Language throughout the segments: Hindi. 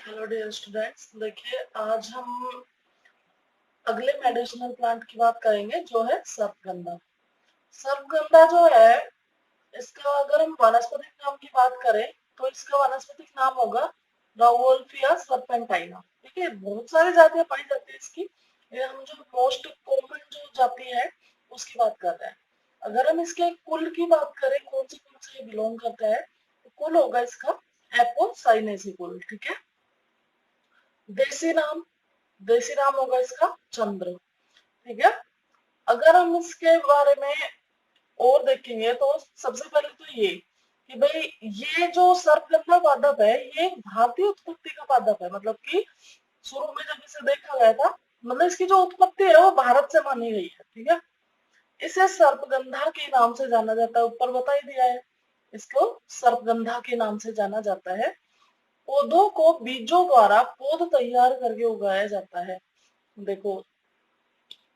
हेलो डियर स्टूडेंट्स, देखिए आज हम अगले मेडिसिनल प्लांट की बात करेंगे जो है सर्पगंधा। सर्पगंधा जो है, इसका अगर हम वानस्पतिक नाम की बात करें तो इसका वानस्पतिक नाम होगा राउवोल्फिया सर्पेंटाइना। ठीक है, बहुत सारी जातियां पाई जाती है इसकी। ये हम जो मोस्ट कॉमन जो जाति है उसकी बात कर रहे हैं। अगर हम इसके कुल की बात करें, कौन से कुल से बिलोंग करता है, तो कुल होगा इसका एपोसाइनेसी कुल। ठीक है, देसी नाम देसी नाम होगा इसका चंद्र। ठीक है, अगर हम इसके बारे में और देखेंगे तो सबसे पहले तो ये कि भाई ये जो सर्पगंधा पादप है ये भारतीय उत्पत्ति का पादप है। मतलब कि शुरू में जब इसे देखा गया था, मतलब इसकी जो उत्पत्ति है वो भारत से मानी गई है। ठीक है, इसे सर्पगंधा के नाम से जाना जाता है, ऊपर बता ही दिया है। इसको सर्पगंधा के नाम से जाना जाता है। पौधों को बीजों द्वारा पौध तैयार करके उगाया जाता है। देखो,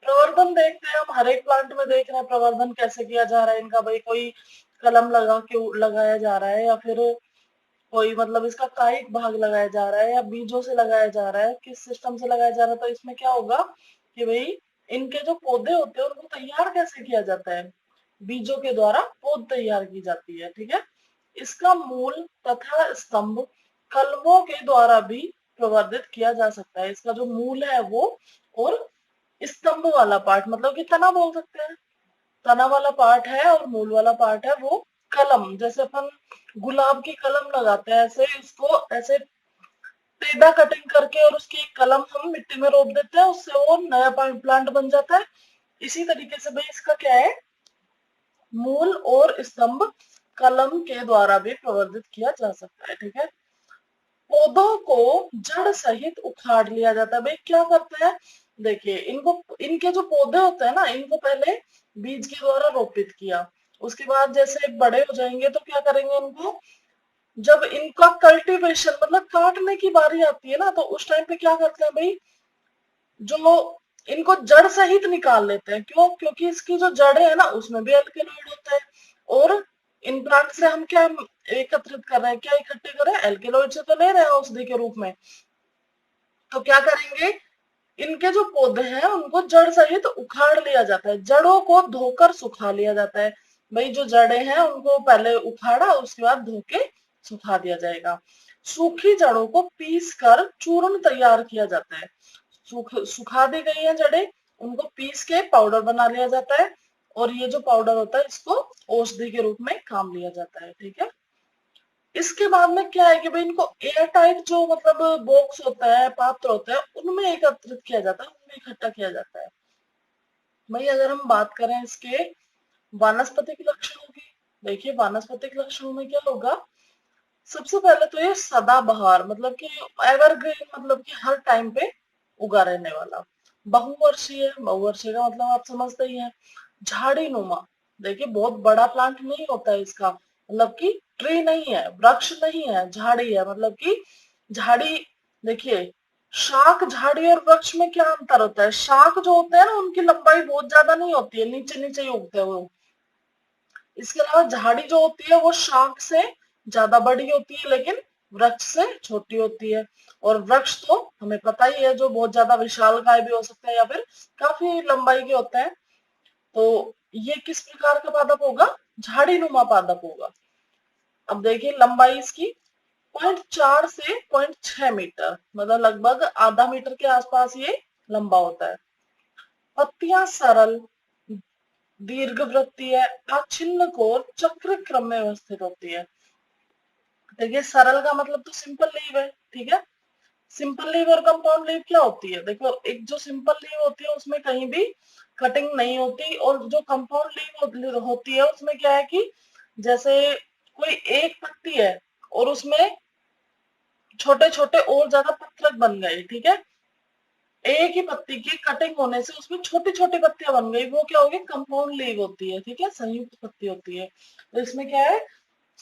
प्रवर्धन देखते हैं हम, हर एक प्लांट में देख रहे हैं प्रवर्धन कैसे किया जा रहा है इनका। भाई कोई कलम लगा के लगाया जा रहा है, या फिर कोई मतलब इसका कायिक भाग लगाया जा रहा है, या बीजों से लगाया जा रहा है, किस सिस्टम से लगाया जा रहा है। तो इसमें क्या होगा कि भाई इनके जो पौधे होते हैं उनको तैयार कैसे किया जाता है, बीजों के द्वारा पौध तैयार की जाती है। ठीक है, इसका मूल तथा स्तंभ कलमों के द्वारा भी प्रवर्धित किया जा सकता है। इसका जो मूल है वो, और स्तंभ वाला पार्ट मतलब कि तना बोल सकते हैं, तना वाला पार्ट है, और मूल वाला पार्ट है वो कलम। जैसे अपन गुलाब की कलम लगाते हैं, ऐसे इसको ऐसे टेढ़ा कटिंग करके और उसकी एक कलम हम मिट्टी में रोप देते हैं, उससे वो नया प्लांट बन जाता है। इसी तरीके से भाई इसका क्या है, मूल और स्तंभ कलम के द्वारा भी प्रवर्धित किया जा सकता है। ठीक है, पौधों को जड़ सहित उखाड़ लिया जाता है। भाई क्या करते हैं, देखिए इनको, इनके जो पौधे होते हैं ना, इनको पहले बीज के द्वारा रोपित किया, उसके बाद जैसे बड़े हो जाएंगे तो क्या करेंगे इनको, जब इनका कल्टीवेशन मतलब काटने की बारी आती है ना, तो उस टाइम पे क्या करते हैं भाई, जो इनको जड़ सहित निकाल लेते हैं। क्यों? क्योंकि इसकी जो जड़ है ना उसमें भी एल्केलॉइड होता है, और इन प्लांट से हम क्या एकत्रित कर रहे हैं, क्या इकट्ठे कर रहे हैं, एल्केलॉइड से तो ले रहे हैं औषधि के रूप में। तो क्या करेंगे, इनके जो पौधे हैं उनको जड़ सहित उखाड़ लिया जाता है, जड़ों को धोकर सुखा लिया जाता है। भाई जो जड़ें हैं उनको पहले उखाड़ा, उसके बाद धो के सुखा दिया जाएगा। सूखी जड़ों को पीस कर चूर्ण तैयार किया जाता है। सुखा दी गई है जड़ें, उनको पीस के पाउडर बना लिया जाता है, और ये जो पाउडर होता है इसको औषधि के रूप में काम लिया जाता है। ठीक है, इसके बाद में क्या है कि भाई इनको एयर टाइट जो मतलब बॉक्स होता है, पात्र होता है, उनमें एकत्रित किया जाता है, उनमें इकट्ठा किया जाता है। भाई अगर हम बात करें इसके वानस्पतिक लक्षणों की, देखिए वानस्पतिक लक्षणों में क्या होगा, सबसे पहले तो ये सदाबहार मतलब कि एवरग्रीन, मतलब कि हर टाइम पे उगा रहने वाला। बहुवर्षीय, बहुवर्षीय का मतलब आप समझते ही हैं। झाड़ी नुमा, देखिए बहुत बड़ा प्लांट नहीं होता है इसका, मतलब कि ट्री नहीं है, वृक्ष नहीं है, झाड़ी है। मतलब कि झाड़ी, देखिए शाख झाड़ी और वृक्ष में क्या अंतर होता है, शाख जो होते हैं ना उनकी लंबाई बहुत ज्यादा नहीं होती है, नीचे नीचे ही उगते हैं वो। इसके अलावा झाड़ी जो होती है वो शाख से ज्यादा बड़ी होती है, लेकिन वृक्ष से छोटी होती है। और वृक्ष तो हमें पता ही है, जो बहुत ज्यादा विशालकाय भी हो सकते हैं या फिर काफी लंबाई के होते हैं। तो ये किस प्रकार का पादप होगा, झाड़ी नुमा पादप होगा। अब देखिए लंबाई इसकी 0.4 से 0.6 मीटर, मतलब लगभग आधा मीटर के आसपास ये लंबा होता है। पत्तियां सरल दीर्घ वृत्तीय अछिन्न कोर चक्र क्रम में व्यवस्थित होती है। देखिए सरल का मतलब तो सिंपल लीव है। ठीक है, सिंपल लीव और कंपाउंड लीव क्या होती है, देखो एक जो सिंपल लीव होती है उसमें कहीं भी कटिंग नहीं होती, और जो कंपाउंड लीव होती है उसमें क्या है कि जैसे कोई एक पत्ती है और उसमें छोटे छोटे और ज्यादा पत्रक बन गए। ठीक है, एक ही पत्ती की कटिंग होने से उसमें छोटी छोटी पत्तियां बन गई, वो क्या होगी, कंपाउंड लीव होती है। ठीक है, संयुक्त पत्ती होती है। तो इसमें क्या है,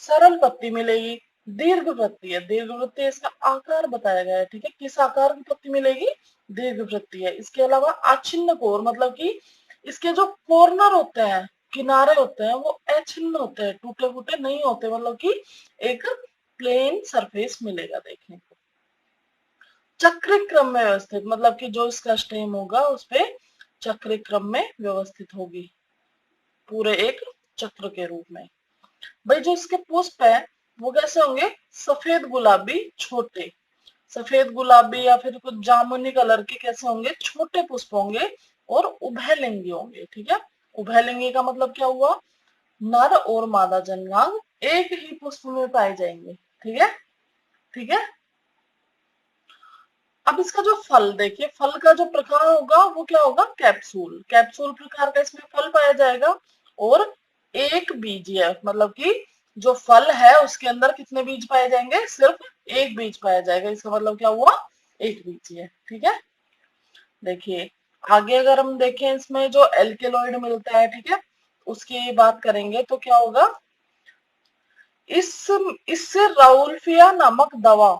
सरल पत्ती मिलेगी। दीर्घ वृत्तीय है, दीर्घ वृत्तीय इसका आकार बताया गया है। ठीक है, किस आकार की पत्ती मिलेगी, दीर्घ वृत्तीय है। इसके अलावा अछिन्न कोर, मतलब कि इसके जो कॉर्नर होते हैं, किनारे होते हैं, वो अछिन्न होते हैं, टूटे फूटे नहीं होते, मतलब कि एक प्लेन सरफेस मिलेगा देखने को। चक्रिक क्रम में व्यवस्थित, मतलब कि जो इसका स्टेम होगा उस पे चक्रिक क्रम में व्यवस्थित होगी, पूरे एक चक्र के रूप में। भाई जो इसके पुष्प है वो कैसे होंगे, सफेद गुलाबी छोटे, सफेद गुलाबी या फिर कुछ जामुनी कलर के कैसे होंगे, छोटे पुष्प होंगे और उभयलिंगी होंगे। ठीक है, उभयलिंगी का मतलब क्या हुआ, नर और मादा जननांग एक ही पुष्प में पाए जाएंगे। ठीक है, ठीक है। अब इसका जो फल देखिए, फल का जो प्रकार होगा वो क्या होगा, कैप्सूल, कैप्सूल प्रकार का इसमें फल पाया जाएगा। और एक बीज है, मतलब कि जो फल है उसके अंदर कितने बीज पाए जाएंगे, सिर्फ एक बीज पाया जाएगा, इसका मतलब क्या हुआ, एक बीज है। ठीक है, देखिए आगे अगर हम देखें इसमें जो एल्केलॉइड मिलता है, ठीक है, उसकी बात करेंगे तो क्या होगा, इस इससे राउल्फिया नामक दवा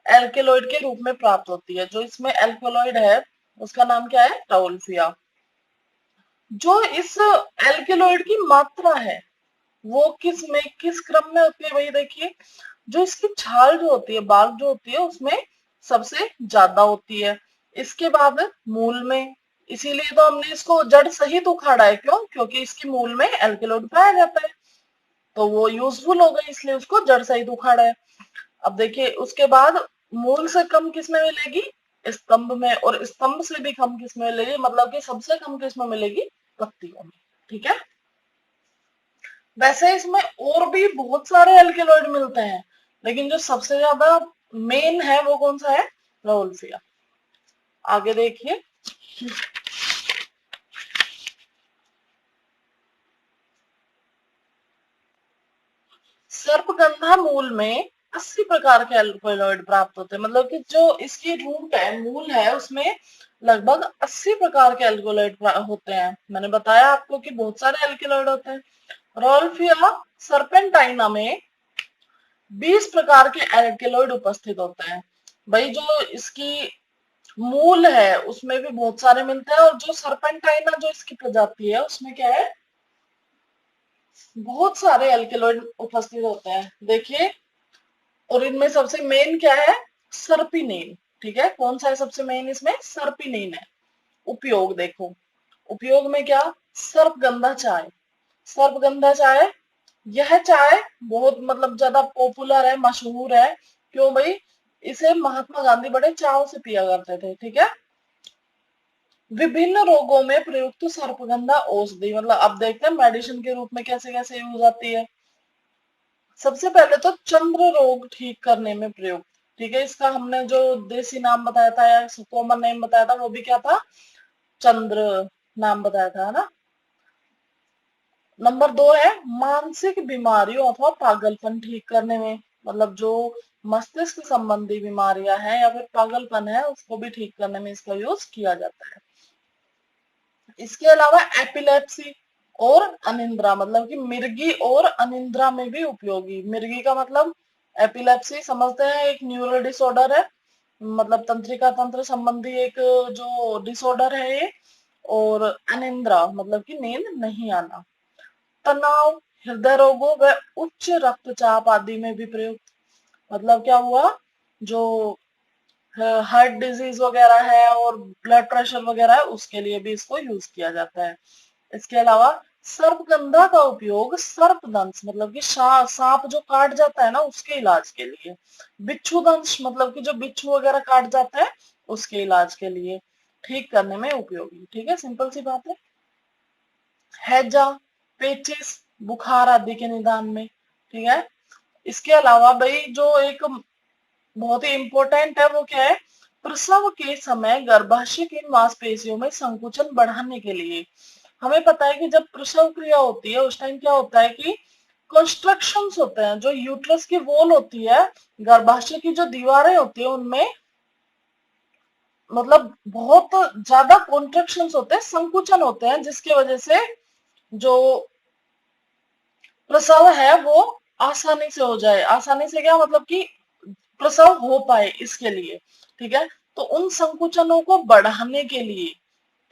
एल्केलॉइड के रूप में प्राप्त होती है। जो इसमें एल्केलॉइड है उसका नाम क्या है, राउल्फिया। जो इस एल्केलॉइड की मात्रा है वो किस में, किस क्रम में होती है, वही देखिए, जो इसकी छाल जो होती है, बाग जो होती है उसमें सबसे ज्यादा होती है, इसके बाद मूल में, इसीलिए तो हमने इसको जड़ सहित उखाड़ा है, क्यों, क्योंकि इसके मूल में एल्केलॉइड पाया जाता है, तो वो यूजफुल हो गई इसलिए उसको जड़ सहित उखाड़ा है। अब देखिए उसके बाद मूल से कम किसमें मिलेगी, स्तंभ में, और स्तंभ से भी कम किसमें मिलेगी, मतलब कि सबसे कम किसमें मिलेगी, पत्तियों में। ठीक है, वैसे इसमें और भी बहुत सारे एल्केलॉइड मिलते हैं, लेकिन जो सबसे ज्यादा मेन है वो कौन सा है, राउल्फिया। आगे देखिए, सर्पगंधा मूल में 80 प्रकार के एल्केलॉइड प्राप्त होते हैं, मतलब कि जो इसकी रूट है, मूल है, उसमें लगभग 80 प्रकार के एल्केलॉइड होते हैं। मैंने बताया आपको कि बहुत सारे एल्केलॉइड होते हैं। रोल्फिया सर्पेंटाइना में 20 प्रकार के एल्केलॉइड उपस्थित होते हैं। भाई जो इसकी मूल है उसमें भी बहुत सारे मिलते हैं, और जो सर्पेंटाइना जो इसकी प्रजाति है उसमें क्या है, बहुत सारे एल्केलॉइड उपस्थित होते हैं। देखिए, और इनमें सबसे मेन क्या है, सर्पिनेन। ठीक है, कौन सा है सबसे मेन, इसमें सर्पिनेन है। उपयोग देखो, उपयोग में क्या, सर्पगंधा चाय, सर्पगंधा चाय, यह चाय बहुत मतलब ज्यादा पॉपुलर है, मशहूर है, क्यों भाई, इसे महात्मा गांधी बड़े चाव से पिया करते थे। ठीक है, विभिन्न रोगों में प्रयुक्त सर्पगंधा औषधि, मतलब अब देखते हैं मेडिसिन के रूप में कैसे कैसे यूज आती है। सबसे पहले तो चंद्र रोग ठीक करने में प्रयुक्त। ठीक है, इसका हमने जो देसी नाम बताया था या कॉमन नेम बताया था वो भी क्या था, चंद्र नाम बताया था, है ना। नंबर 2 है मानसिक बीमारियों अथवा पागलपन ठीक करने में, मतलब जो मस्तिष्क संबंधी बीमारियां हैं या फिर पागलपन है उसको भी ठीक करने में इसका यूज किया जाता है। इसके अलावा एपिलेप्सी और अनिद्रा, मतलब कि मिर्गी और अनिद्रा में भी उपयोगी। मिर्गी का मतलब, एपिलेप्सी समझते हैं एक न्यूरल डिसऑर्डर है, मतलब तंत्रिका तंत्र संबंधी एक जो डिसऑर्डर है ये, और अनिद्रा मतलब कि नींद नहीं आना। तनाव, हृदय रोगों व उच्च रक्तचाप आदि में भी प्रयुक्त, मतलब क्या हुआ, जो हार्ट डिजीज वगैरह है और ब्लड प्रेशर वगैरह है उसके लिए भी इसको यूज किया जाता है। इसके अलावा सर्पगंधा का उपयोग सर्पदंश, मतलब कि सांप जो काट जाता है ना उसके इलाज के लिए, बिच्छू दंश मतलब कि जो बिच्छू वगैरह काट जाता है उसके इलाज के लिए ठीक करने में उपयोगी। ठीक है, सिंपल सी बात है। हैजा, पेचिस, बुखार आदि के निदान में। ठीक है, इसके अलावा भाई जो एक बहुत ही इंपॉर्टेंट है वो क्या है, प्रसव के समय गर्भाशय की मांसपेशियों में संकुचन बढ़ाने के लिए। हमें पता है कि जब प्रसव क्रिया होती है उस टाइम क्या होता है कि कंस्ट्रक्शंस होते हैं, जो यूट्रस की वॉल होती है, गर्भाशय की जो दीवारें होती है उनमें मतलब बहुत ज्यादा कॉन्ट्रेक्शंस होते हैं, संकुचन होते हैं, जिसकी वजह से जो प्रसव है वो आसानी से हो जाए, आसानी से क्या मतलब कि प्रसव हो पाए इसके लिए। ठीक है, तो उन संकुचनों को बढ़ाने के लिए,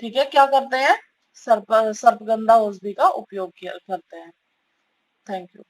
ठीक है, क्या करते हैं, सर्पगंधा औषधि का उपयोग किया करते हैं। Thank you.